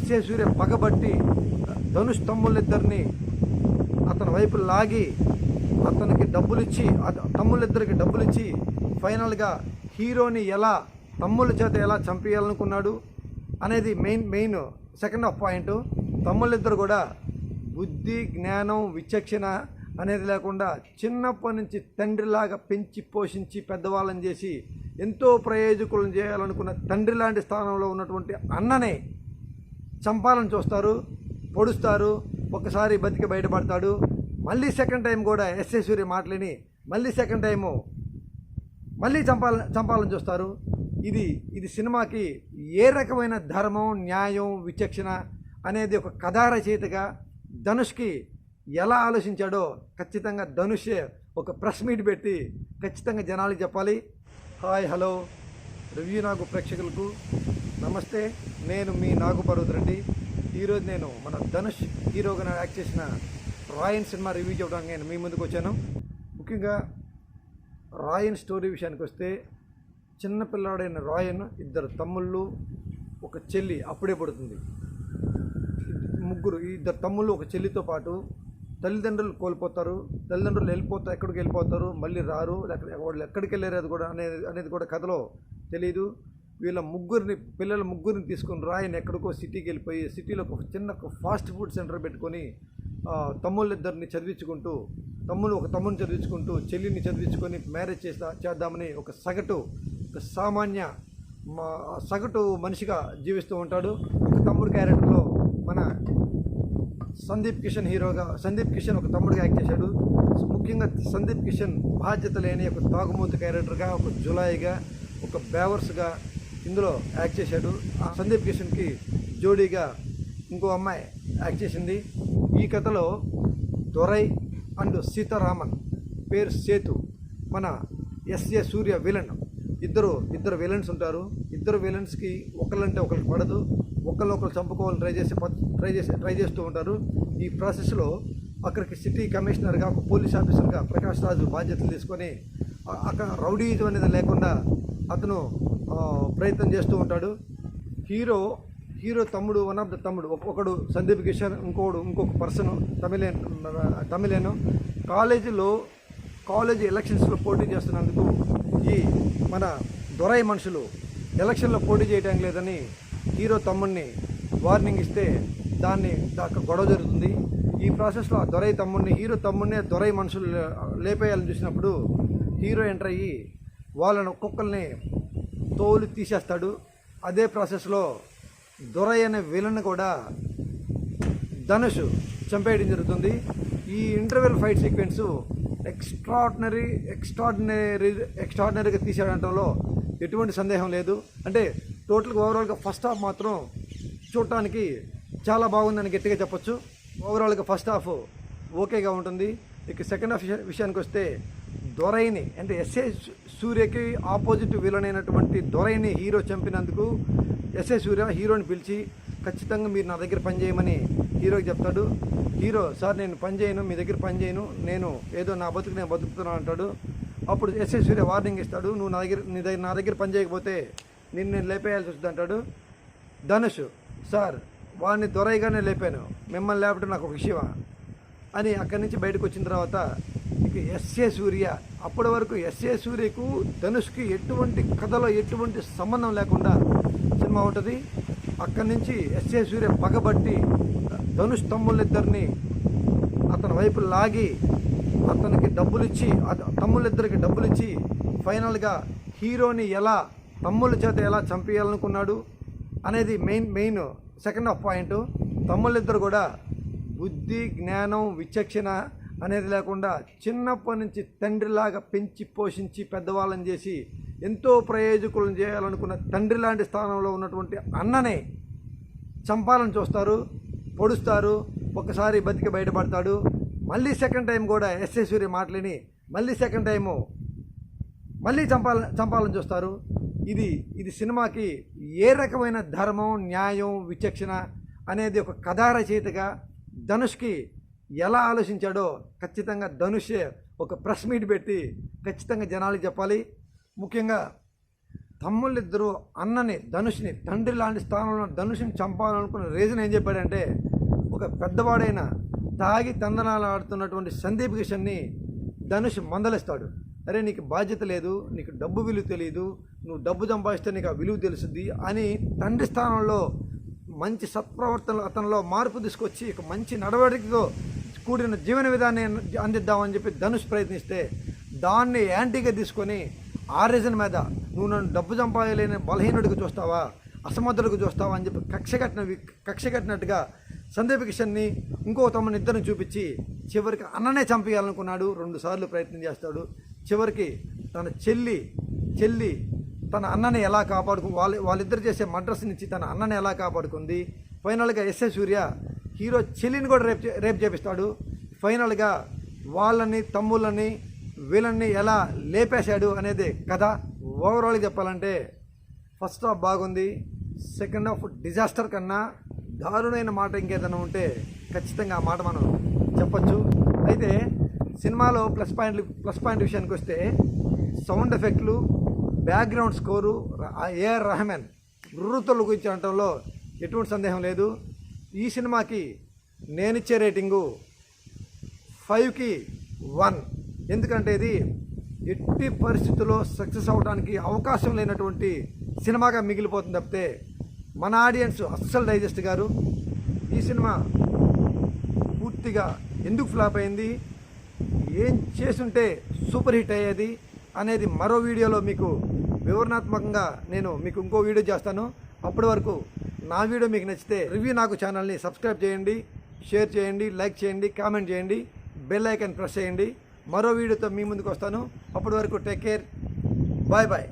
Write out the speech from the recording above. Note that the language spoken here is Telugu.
ఎస్ఏ సూర్య పగబట్టి ధనుష్ తమ్ముళ్ళిద్దరిని అతని వైపు లాగి అతనికి డబ్బులు ఇచ్చి తమ్ముళ్ళిద్దరికి డబ్బులు ఇచ్చి ఫైనల్గా హీరోని ఎలా తమ్ముళ్ళ చేత ఎలా చంపేయాలనుకున్నాడు అనేది మెయిన్ సెకండ్ హాఫ్ పాయింట్. తమ్ముళ్ళిద్దరు కూడా బుద్ధి జ్ఞానం విచక్షణ అనేది లేకుండా చిన్నప్పటి నుంచి తండ్రిలాగా పెంచి పోషించి పెద్దవాళ్ళని చేసి ఎంతో ప్రయోజకులను చేయాలనుకున్న తండ్రి లాంటి స్థానంలో ఉన్నటువంటి అన్ననే చంపాలని చూస్తారు, పొడుస్తారు. ఒకసారి బతికి బయటపడతాడు. మళ్ళీ సెకండ్ టైం కూడా ఎస్ఏ సూర్య మాటలని మళ్ళీ సెకండ్ టైము మళ్ళీ చంపాలని చూస్తారు. ఇది సినిమాకి ఏ రకమైన ధర్మం న్యాయం విచక్షణ అనేది ఒక కథా రచయితగా ధనుష్కి ఎలా ఆలోచించాడో ఖచ్చితంగా ధనుషే ఒక ప్రెస్ మీట్ పెట్టి ఖచ్చితంగా జనాలకు చెప్పాలి. హాయ్ హలో రివ్యూ నాగు ప్రేక్షకులకు నమస్తే. నేను మీ నాగు పర్వతరెడ్డి. ఈరోజు నేను మన ధనుష్ హీరోగా యాక్ట్ చేసిన రాయన్ సినిమా రివ్యూ చెప్పడానికి నేను మీ ముందుకు వచ్చాను. ముఖ్యంగా రాయన్ స్టోరీ విషయానికి వస్తే, చిన్నపిల్లాడైన రాయన్ ఇద్దరు తమ్ముళ్ళు ఒక చెల్లి అప్పుడే పుడుతుంది. ఇద్దరు తమ్ముళ్ళు ఒక చెల్లితో పాటు తల్లిదండ్రులు కోల్పోతారు. తల్లిదండ్రులు ఎక్కడికి వెళ్ళిపోతారు, మళ్ళీ రారు. వాళ్ళు ఎక్కడికి వెళ్ళారు అనేది కూడా కథలో తెలియదు. వీళ్ళ పిల్లల ముగ్గురిని తీసుకొని రాయన్ ఎక్కడికో సిటీకి వెళ్ళిపోయి సిటీలో ఒక చిన్న ఫాస్ట్ ఫుడ్ సెంటర్ పెట్టుకొని తమ్ముళ్ళిద్దరిని చదివించుకుంటూ ఒక తమ్ముని చదివించుకుంటూ చెల్లిని చదివించుకొని మ్యారేజ్ చేద్దామని ఒక సామాన్య సగటు మనిషిగా జీవిస్తూ ఉంటాడు. తమ్ముడు క్యారెక్టర్లో మన సందీప్ కిషన్ ఒక తమ్ముడిగా యాక్ట్ చేశాడు. ముఖ్యంగా సందీప్ కిషన్ బాధ్యత లేని ఒక తాగుమూతి క్యారెక్టర్గా, ఒక జులాయిగా, ఒక బేవర్స్గా ఇందులో యాక్ట్ చేశాడు. ఆ సందీప్ కిషన్కి జోడీగా ఇంకో అమ్మాయి యాక్ట్ చేసింది. ఈ కథలో దొరై అండ్ సీతారామన్ పేరు సేతు, మన ఎస్ఏ సూర్య విలన్. ఇద్దరు విలన్స్ ఉంటారు. ఇద్దరు విలన్స్కి ఒకళ్ళంటే ఒకరికి పడదు. ఒకళ్ళు చంపుకోవాలని ట్రై చేస్తూ ఉంటారు. ఈ ప్రాసెస్లో అక్కడికి సిటీ కమిషనర్గా, ఒక పోలీస్ ఆఫీసర్గా ప్రకాష్ రాజు బాధ్యతలు తీసుకొని అక్కడ రౌడీజం అనేది లేకుండా అతను ప్రయత్నం చేస్తూ ఉంటాడు. హీరో తమ్ముడు, వన్ ఆఫ్ ద తమ్ముడు, ఒకడు సందీప్ కిషన్, ఇంకొక పర్సన్ తమిళేను కాలేజీ ఎలక్షన్స్లో పోటీ చేస్తున్నందుకు ఈ మన దొరై మనుషులు ఎలక్షన్లో పోటీ చేయడం లేదని హీరో తమ్ముడిని వార్నింగ్ ఇస్తే దాకా గొడవ జరుగుతుంది. ఈ ప్రాసెస్లో ఆ హీరో తమ్ముడిని దొరై మనుషులు లేపేయాలని చూసినప్పుడు హీరో ఎంటర్ అయ్యి వాళ్ళని ఒక్కొక్కరిని తోలు తీసేస్తాడు. అదే ప్రాసెస్లో దొరై అనే విలన్ కూడా ధనుష్ చంపేయడం జరుగుతుంది. ఈ ఇంటర్వెల్ ఫైట్ సీక్వెన్సు ఎక్స్ట్రాడినరీగా తీసేయడంలో ఎటువంటి సందేహం లేదు. అంటే టోటల్గా ఓవరాల్గా ఫస్ట్ హాఫ్ మాత్రం చూడటానికి చాలా బాగుందని గట్టిగా చెప్పొచ్చు. ఓవరాల్గా ఫస్ట్ హాఫ్ ఓకేగా ఉంటుంది. ఇక సెకండ్ హాఫ్ విషయానికి వస్తే దొరైని, అంటే ఎస్ఏ సూర్యకి ఆపోజిట్ విలన్ అయినటువంటి దొరైని హీరో చంపినందుకు ఎస్ఏ సూర్య హీరోని పిలిచి ఖచ్చితంగా మీరు నా దగ్గర పనిచేయమని హీరోకి చెప్తాడు. హీరో, సార్ నేను పనిచేయను, మీ దగ్గర పనిచేయను, నేను ఏదో నా బతుకు నేను బతుకుతున్నాను అంటాడు. అప్పుడు ఎస్ఏ సూర్య వార్నింగ్ ఇస్తాడు, నువ్వు నా దగ్గర పని చేయకపోతే నేను లేపేయాల్సి వస్తుంది అంటాడు. ధనుష్, సార్ వాడిని దొరైగానే లేపాను, మిమ్మల్ని లేపడం నాకు ఒక విషయమా అని అక్కడి నుంచి బయటకు వచ్చిన తర్వాత ఇక ఎస్ఏ సూర్య, అప్పటి వరకు ఎస్ఏ సూర్యకు ధనుష్కి కథలో ఎటువంటి సంబంధం లేకుండా సినిమా ఉంటుంది. అక్కడి నుంచి ఎస్ఏ సూర్య పగబట్టి ధనుష్ తమ్ముళ్ళిద్దరిని అతని వైపు లాగి అతనికి తమ్ముళ్ళిద్దరికి డబ్బులు ఇచ్చి ఫైనల్గా హీరోని ఎలా తమ్ముళ్ళ చేత ఎలా చంపేయాలనుకున్నాడు అనేది మెయిన్ సెకండ్ హాఫ్ పాయింట్. తమ్ముళ్ళిద్దరు కూడా బుద్ధి జ్ఞానం విచక్షణ అనేది లేకుండా చిన్నప్పటి నుంచి తండ్రిలాగా పెంచి పోషించి పెద్దవాళ్ళని చేసి ఎంతో ప్రయోజకులను చేయాలనుకున్న తండ్రి లాంటి స్థానంలో ఉన్నటువంటి అన్ననే చంపాలని చూస్తారు, పొడుస్తారు. ఒకసారి బతికి బయటపడతాడు. మళ్ళీ సెకండ్ టైం కూడా ఎస్ఏ సూర్య మాటలని మళ్ళీ సెకండ్ టైము మళ్ళీ చంపాలని చూస్తారు. ఇది సినిమాకి ఏ రకమైన ధర్మం న్యాయం విచక్షణ అనేది ఒక కథా రచయితగా ధనుష్కి ఎలా ఆలోచించాడో ఖచ్చితంగా ధనుషే ఒక ప్రెస్ మీట్ పెట్టి ఖచ్చితంగా జనాలకు చెప్పాలి. ముఖ్యంగా తమ్ముళ్ళిద్దరూ అన్నని ధనుష్ని తండ్రి లాంటి స్థానంలో ధనుష్ని చంపాలనుకున్న రీజన్ ఏం చెప్పాడంటే, ఒక పెద్దవాడైన తాగి తందనాలు ఆడుతున్నటువంటి సందీప్ కిషన్ని ధనుష్ మందలిస్తాడు. అరే నీకు బాధ్యత లేదు, నీకు డబ్బు విలువ తెలియదు, నువ్వు డబ్బు సంపాదిస్తే నీకు ఆ విలువ తెలుస్తుంది అని తండ్రి స్థానంలో మంచి సత్ప్రవర్తనలు అతనిలో మార్పు తీసుకొచ్చి ఒక మంచి నడవడికతో కూడిన జీవన విధాన్ని అందిద్దామని చెప్పి ధనుష్ ప్రయత్నిస్తే దాన్ని యాంటీగా తీసుకొని ఆ రీజన్ మీద నువ్వు నన్ను డబ్బు సంపాదలేని బలహీనుడికి చూస్తావా, అసమర్థుడికి చూస్తావా అని చెప్పి కక్ష కట్టినట్టుగా సందీప్ కిషన్ని ఇంకో తమ్ముని ఇద్దరిని చూపించి చివరికి అన్ననే చంపేయాలనుకున్నాడు. 2 సార్లు ప్రయత్నం చేస్తాడు. చివరికి తన చెల్లి తన అన్నని ఎలా వాళ్ళిద్దరు చేసే మడ్రస్ నుంచి తన అన్నని ఎలా కాపాడుకుంది. ఫైనల్గా ఎస్ఏ సూర్య హీరో చెల్లిని కూడా రేప్ చేపిస్తాడు. ఫైనల్గా వాళ్ళని తమ్ముళ్ళని వీళ్ళని ఎలా లేపేశాడు అనేది కథ. ఓవరాల్గా చెప్పాలంటే ఫస్ట్ హాఫ్ బాగుంది, సెకండ్ హాఫ్ డిజాస్టర్ కన్నా దారుణమైన మాట ఇంకేదైనా ఉంటే ఖచ్చితంగా ఆ మాట మనం చెప్పచ్చు. అయితే సినిమాలో ప్లస్ పాయింట్ విషయానికి వస్తే సౌండ్ ఎఫెక్ట్లు, బ్యాక్గ్రౌండ్ స్కోరు, ఏఆర్ రెహమాన్ గుర్రుతలు గురించి అనటంలో ఎటువంటి సందేహం లేదు. ఈ సినిమాకి నేనిచ్చే రేటింగు 5కి 1. ఎందుకంటే ఇది ఎట్టి పరిస్థితుల్లో సక్సెస్ అవడానికి అవకాశం లేనటువంటి సినిమాగా మిగిలిపోతుంది తప్పితే మన ఆడియన్స్ అస్సలు డైజెస్ట్ గారు. ఈ సినిమా పూర్తిగా ఎందుకు ఫ్లాప్ అయింది, ఏం చేసుంటే సూపర్ హిట్ అయ్యేది అనేది మరో వీడియోలో మీకు వివరణాత్మకంగా నేను మీకు ఇంకో వీడియో చేస్తాను. అప్పటి వరకు నా వీడియో మీకు నచ్చితే రివ్యూ నాకు ఛానల్ని సబ్స్క్రైబ్ చేయండి, షేర్ చేయండి, లైక్ చేయండి, కామెంట్ చేయండి, బెల్ ఐకాన్ ప్రెస్ చేయండి. మరో వీడియోతో మీ ముందుకు వస్తాను. అప్పటి వరకు టేక్ కేర్, బాయ్ బాయ్.